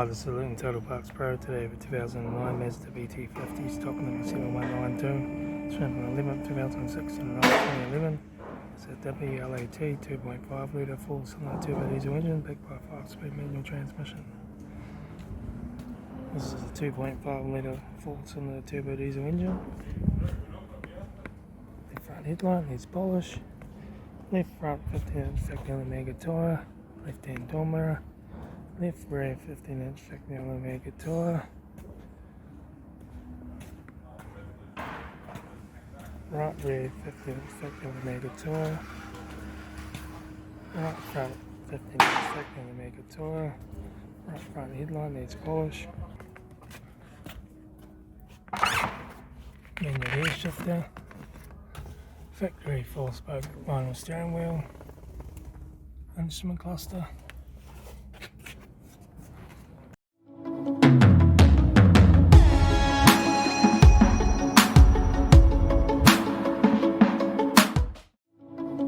Hi, this is Litre Total Parts Pro. Today with 2009 Mazda BT50, stock number 7192. It's from 11th 2006 to 2011. It's a WLAT 2.5 litre full cylinder turbo diesel engine backed by a 5-speed manual transmission. This is a 2.5 litre full cylinder turbo diesel engine. The front headlight needs polish. Left front 15-inch factory mega tyre. Left hand door mirror. Left rear 15-inch factory mega tyre. Right rear 15-inch factory mega tyre. Right front 15-inch factory mega tyre. Right front headlight needs polish. Manual gear shifter. Factory 4-spoke vinyl steering wheel. Instrument cluster.